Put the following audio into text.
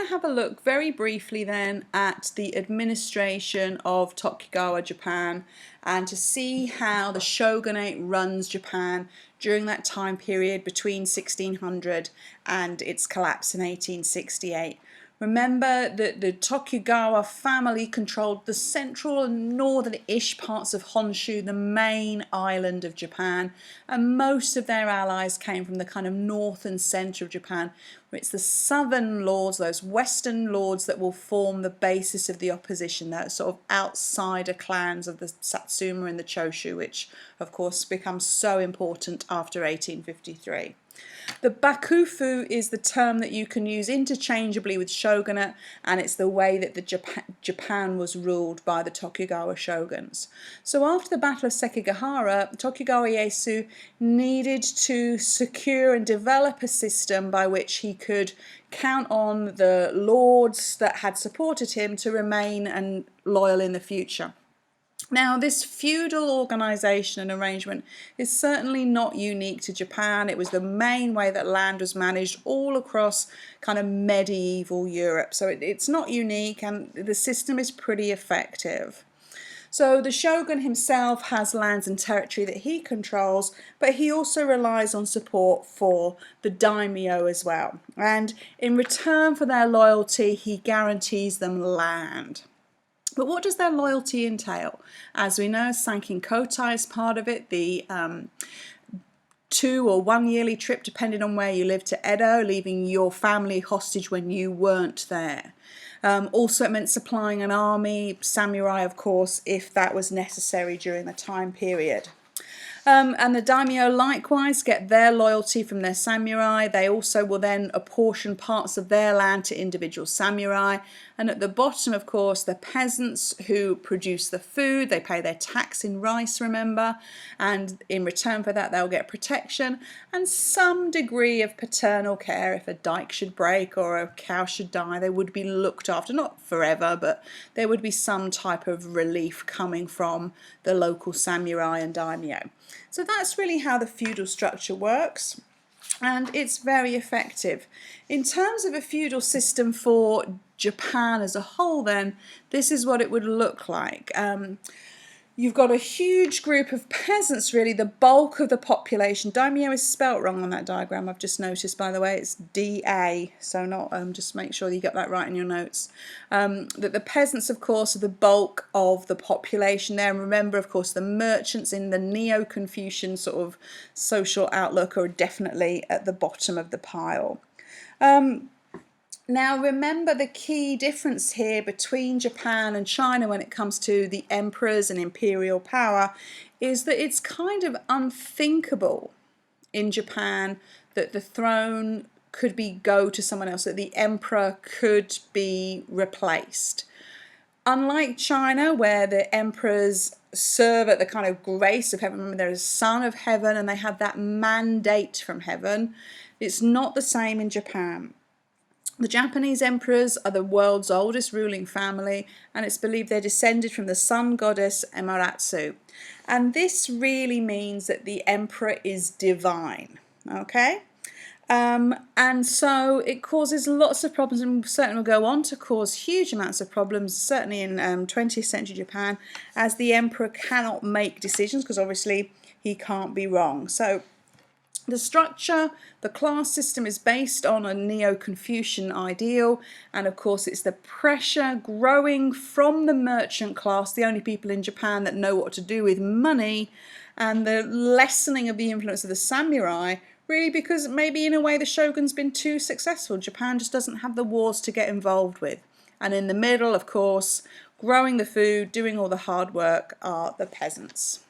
to have a look very briefly then at the administration of Tokugawa Japan and to see how the shogunate runs Japan during that time period between 1600 and its collapse in 1868. Remember that the Tokugawa family controlled the central and northern-ish parts of Honshu, the main island of Japan, and most of their allies came from the kind of north and centre of Japan, where it's the southern lords, those western lords, that will form the basis of the opposition, that sort of outsider clans of the Satsuma and the Choshu, which of course becomes so important after 1853. The bakufu is the term that you can use interchangeably with shogunate, and it's the way that Japan was ruled by the Tokugawa shoguns. So after the Battle of Sekigahara, Tokugawa Ieyasu needed to secure and develop a system by which he could count on the lords that had supported him to remain and loyal in the future. Now, this feudal organisation and arrangement is certainly not unique to Japan. It was the main way that land was managed all across kind of medieval Europe. So it's not unique, and the system is pretty effective. So the shogun himself has lands and territory that he controls, but he also relies on support for the daimyo as well. And in return for their loyalty, he guarantees them land. But what does their loyalty entail? As we know, Sankin Kotai is part of it, the 2 or 1 yearly trip, depending on where you live, to Edo, leaving your family hostage when you weren't there. Also, it meant supplying an army, samurai of course, if that was necessary during the time period. And the daimyo likewise get their loyalty from their samurai. They also will then apportion parts of their land to individual samurai. And at the bottom, of course, the peasants who produce the food, they pay their tax in rice, remember, and in return for that they'll get protection and some degree of paternal care. If a dike should break or a cow should die, they would be looked after, not forever, but there would be some type of relief coming from the local samurai and daimyo. So that's really how the feudal structure works, and it's very effective. In terms of a feudal system for Japan as a whole then, this is what it would look like. You've got a huge group of peasants, really, the bulk of the population. Daimyo is spelt wrong on that diagram, I've just noticed, by the way. It's D-A, so not, just make sure you get that right in your notes. That the peasants, of course, are the bulk of the population there. And remember, of course, the merchants in the Neo-Confucian sort of social outlook are definitely at the bottom of the pile. Now remember, the key difference here between Japan and China when it comes to the emperors and imperial power is that it's kind of unthinkable in Japan that the throne could go to someone else, that the emperor could be replaced. Unlike China, where the emperors serve at the kind of grace of heaven, remember, they're a son of heaven and they have that mandate from heaven, it's not the same in Japan. The Japanese emperors are the world's oldest ruling family, and it's believed they're descended from the sun goddess Amaterasu. And this really means that the emperor is divine, okay? And so it causes lots of problems, and certainly will go on to cause huge amounts of problems, certainly in 20th century Japan, as the emperor cannot make decisions because obviously he can't be wrong. So the structure, the class system, is based on a Neo-Confucian ideal, and of course it's the pressure growing from the merchant class, the only people in Japan that know what to do with money, and the lessening of the influence of the samurai, really because maybe in a way the shogun's been too successful. Japan just doesn't have the wars to get involved with. And in the middle, of course, growing the food, doing all the hard work, are the peasants.